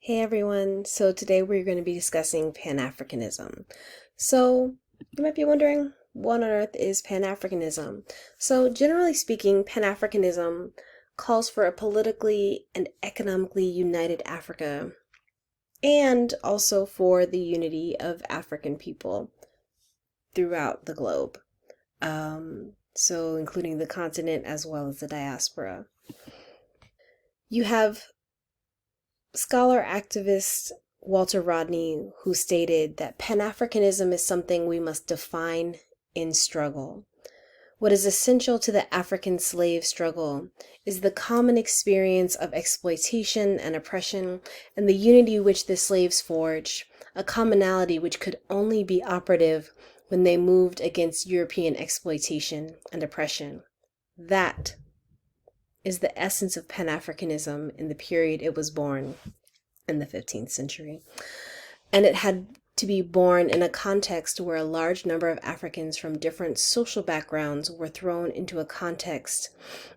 Hey everyone, so today we're going to be discussing Pan-Africanism. So, you might be wondering, what on earth is Pan-Africanism? So, generally speaking, Pan-Africanism calls for a politically and economically united Africa, and also for the unity of African people throughout the globe. So including the continent as well as the diaspora. You have scholar activist Walter Rodney, who stated that Pan-Africanism is something we must define in struggle. What is essential to the African slave struggle is the common experience of exploitation and oppression and the unity which the slaves forged, a commonality which could only be operative when they moved against European exploitation and oppression. That is the essence of Pan-Africanism in the period it was born, in the 15th century. And it had to be born in a context where a large number of Africans from different social backgrounds were thrown into a context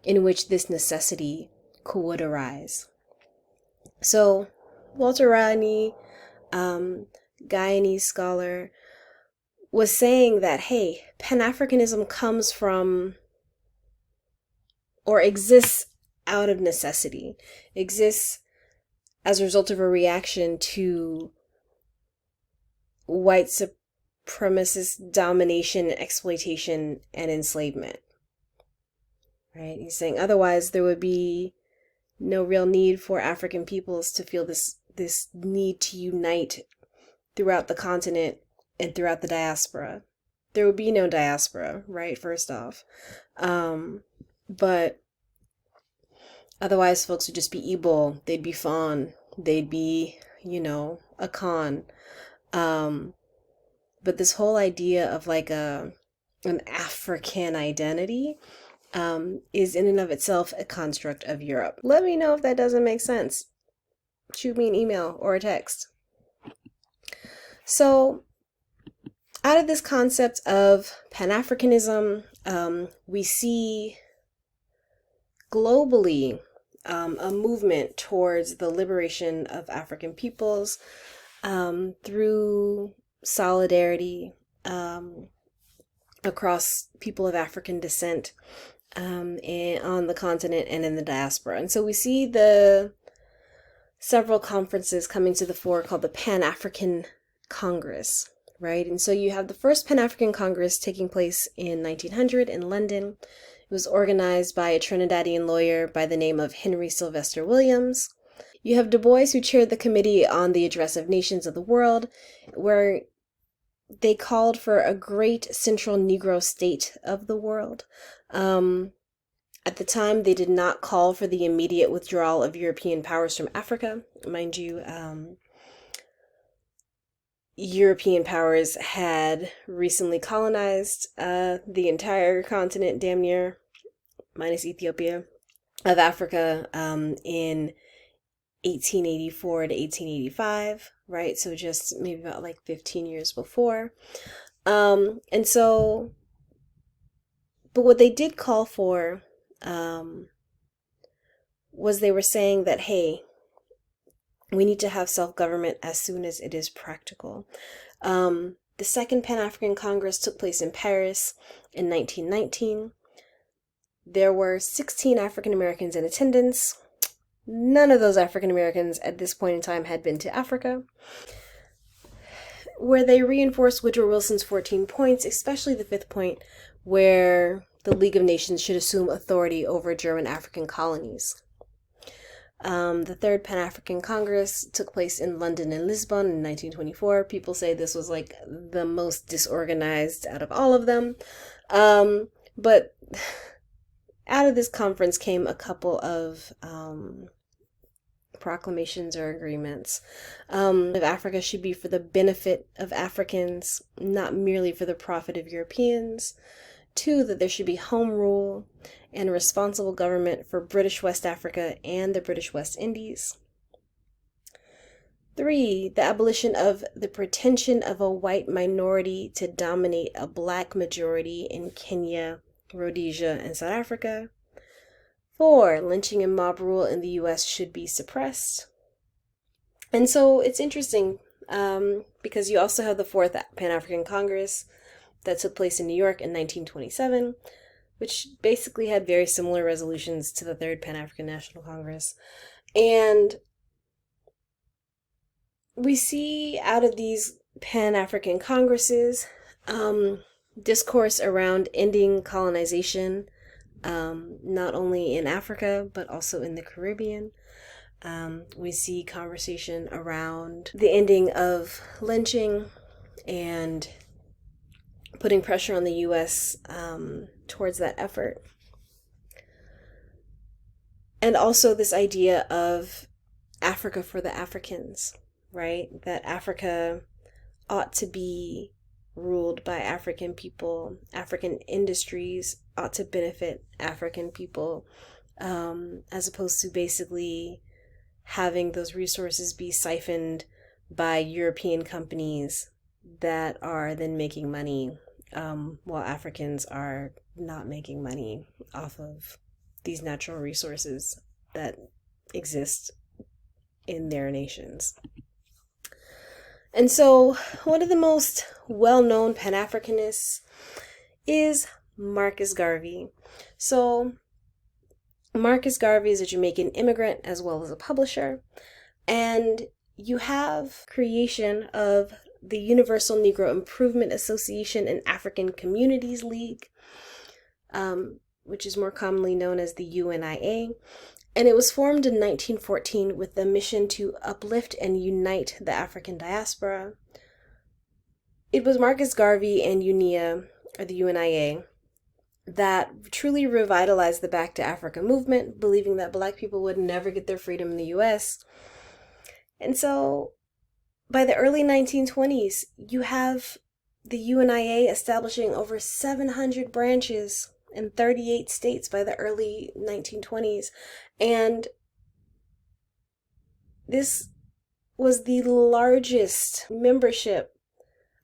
in which this necessity could arise. So, Walter Rodney, Guyanese scholar, was saying that, hey, Pan-Africanism comes from or exists out of necessity, exists as a result of a reaction to white supremacist domination, exploitation, and enslavement. Right? He's saying otherwise there would be no real need for African peoples to feel this need to unite throughout the continent and throughout the diaspora. There would be no diaspora, right? First off. But otherwise folks would just be Igbo, they'd be Fon, they'd be, Akan. But this whole idea of like an African identity is in and of itself a construct of Europe. Let me know if that doesn't make sense. Shoot me an email or a text. So, out of this concept of Pan-Africanism, we see globally a movement towards the liberation of African peoples through solidarity across people of African descent and on the continent and in the diaspora. And so we see the several conferences coming to the fore called the Pan-African Congress, right? And so you have the first Pan-African Congress taking place in 1900 in London. It was organized by a Trinidadian lawyer by the name of Henry Sylvester Williams. You have Du Bois, who chaired the Committee on the Address of Nations of the World, where they called for a great central Negro state of the world. At the time, they did not call for the immediate withdrawal of European powers from Africa. Mind you, European powers had recently colonized the entire continent, damn near, minus Ethiopia, of Africa in 1884 to 1885, right? So just maybe about like 15 years before. And so, but what they did call for was they were saying that, hey, we need to have self-government as soon as it is practical. The Second Pan-African Congress took place in Paris in 1919. There were 16 African Americans in attendance. None of those African Americans at this point in time had been to Africa, where they reinforced Woodrow Wilson's 14 points, especially the fifth point, where the League of Nations should assume authority over German African colonies. The Third Pan-African Congress took place in London and Lisbon in 1924. People say this was like the most disorganized out of all of them. But out of this conference came a couple of proclamations or agreements. That Africa should be for the benefit of Africans, not merely for the profit of Europeans. 2, that there should be home rule and responsible government for British West Africa and the British West Indies. 3, the abolition of the pretension of a white minority to dominate a black majority in Kenya, Rhodesia, and South Africa. 4, lynching and mob rule in the U.S. should be suppressed. And so it's interesting because you also have the Fourth Pan-African Congress that took place in New York in 1927, which basically had very similar resolutions to the Third Pan-African National Congress. And we see out of these Pan-African Congresses discourse around ending colonization, not only in Africa, but also in the Caribbean. We see conversation around the ending of lynching and putting pressure on the U.S. Towards that effort. And also this idea of Africa for the Africans, right? That Africa ought to be ruled by African people. African industries ought to benefit African people, as opposed to basically having those resources be siphoned by European companies that are then making money, while Africans are not making money off of these natural resources that exist in their nations. And so one of the most well-known Pan-Africanists is Marcus Garvey. So Marcus Garvey is a Jamaican immigrant as well as a publisher, and you have creation of the Universal Negro Improvement Association and African Communities League, which is more commonly known as the UNIA, and it was formed in 1914 with the mission to uplift and unite the African diaspora. It was Marcus Garvey and UNIA, or the UNIA, that truly revitalized the Back to Africa movement, believing that Black people would never get their freedom in the US. And so by the early 1920s, you have the UNIA establishing over 700 branches in 38 states by the early 1920s. And this was the largest membership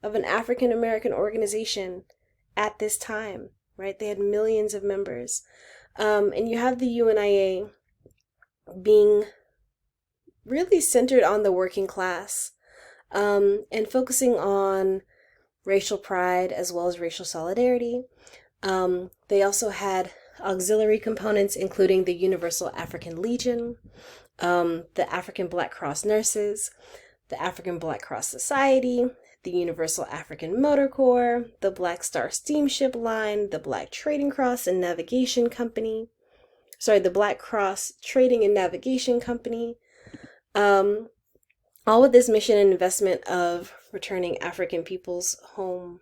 of an African American organization at this time, right? They had millions of members. And you have the UNIA being really centered on the working class, and focusing on racial pride as well as racial solidarity. They also had auxiliary components, including the Universal African Legion, the African Black Cross Nurses, the African Black Cross Society, the Universal African Motor Corps, the Black Star Steamship Line, the Black Trading Cross and Navigation Company, the Black Cross Trading and Navigation Company, all with this mission and investment of returning African peoples home.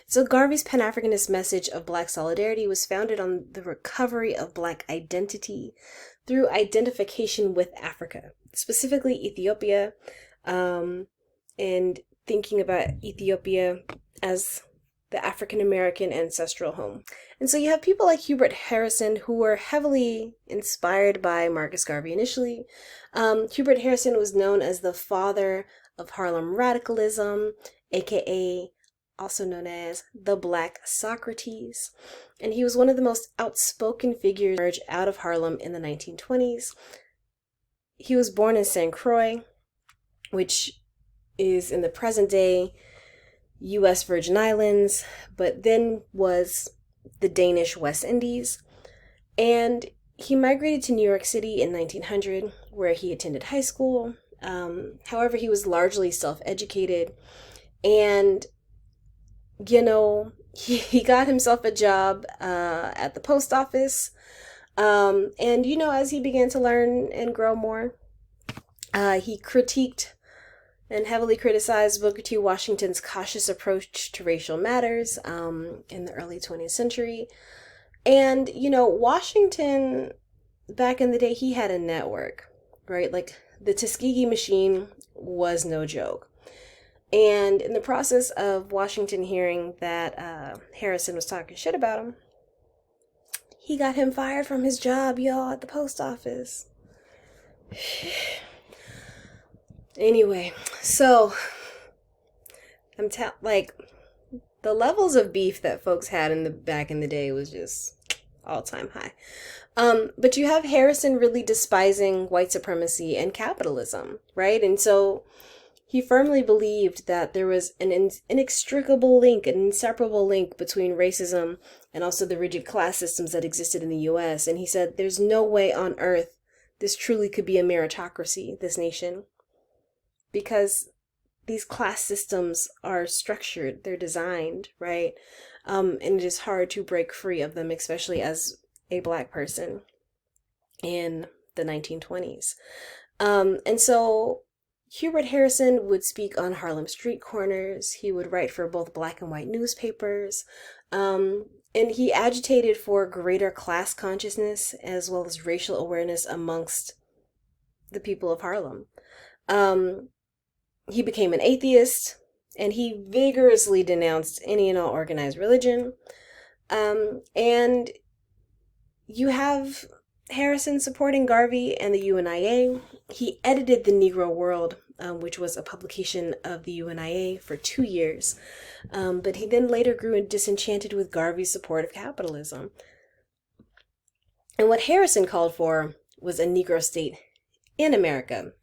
So Garvey's Pan-Africanist message of Black solidarity was founded on the recovery of Black identity through identification with Africa, specifically Ethiopia, and thinking about Ethiopia as the African American ancestral home. And so you have people like Hubert Harrison, who were heavily inspired by Marcus Garvey initially. Hubert Harrison was known as the father of Harlem radicalism, aka also known as the Black Socrates. And he was one of the most outspoken figures emerged out of Harlem in the 1920s. He was born in St. Croix, which is in the present day U.S. Virgin Islands, but then was the Danish West Indies. And he migrated to New York City in 1900, where he attended high school. However, he was largely self-educated, and he got himself a job at the post office. And as he began to learn and grow more, he critiqued and heavily criticized Booker T. Washington's cautious approach to racial matters in the early 20th century. And, Washington, back in the day, he had a network, right? Like, the Tuskegee machine was no joke. And in the process of Washington hearing that Harrison was talking shit about him, he got him fired from his job, y'all, at the post office. Anyway, so the levels of beef that folks had back in the day was just all-time high. But you have Harrison really despising white supremacy and capitalism, right? And so he firmly believed that there was an inextricable link, an inseparable link between racism and also the rigid class systems that existed in the US. And he said, there's no way on earth this truly could be a meritocracy, this nation, because these class systems are structured, they're designed, right? And it is hard to break free of them, especially as a Black person in the 1920s. And so Hubert Harrison would speak on Harlem street corners. He would write for both Black and white newspapers. And he agitated for greater class consciousness as well as racial awareness amongst the people of Harlem. He became an atheist, and he vigorously denounced any and all organized religion. And you have Harrison supporting Garvey and the UNIA. He edited The Negro World, which was a publication of the UNIA, for 2 years. But he then later grew disenchanted with Garvey's support of capitalism. And what Harrison called for was a Negro state in America,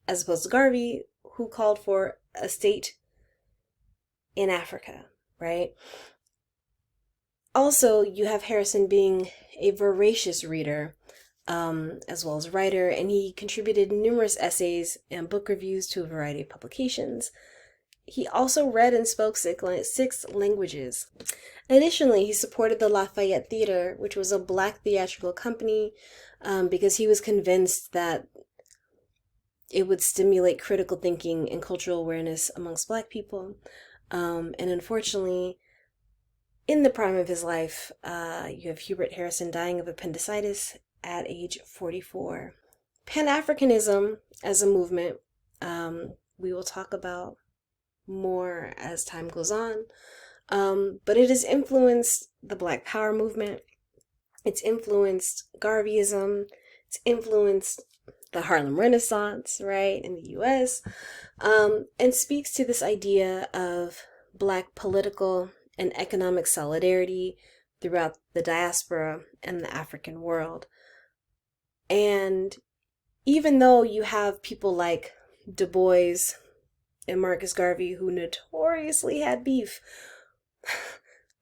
as opposed to Garvey, who called for a state in Africa, right? Also, you have Harrison being a voracious reader, as well as writer, and he contributed numerous essays and book reviews to a variety of publications. He also read and spoke 6 languages. Additionally, he supported the Lafayette Theater, which was a Black theatrical company, because he was convinced that it would stimulate critical thinking and cultural awareness amongst Black people. And unfortunately, in the prime of his life, you have Hubert Harrison dying of appendicitis at age 44. Pan-Africanism as a movement, we will talk about more as time goes on, but it has influenced the Black Power movement. It's influenced Garveyism. It's influenced the Harlem Renaissance, right, in the US, and speaks to this idea of Black political and economic solidarity throughout the diaspora and the African world. And even though you have people like Du Bois and Marcus Garvey, who notoriously had beef,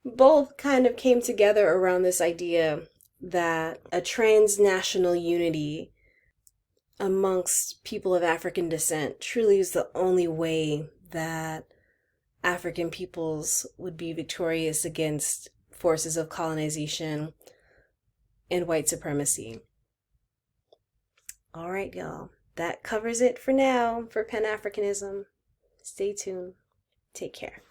both kind of came together around this idea that a transnational unity amongst people of African descent truly is the only way that African peoples would be victorious against forces of colonization and white supremacy. All right, y'all. That covers it for now for Pan-Africanism. Stay tuned. Take care.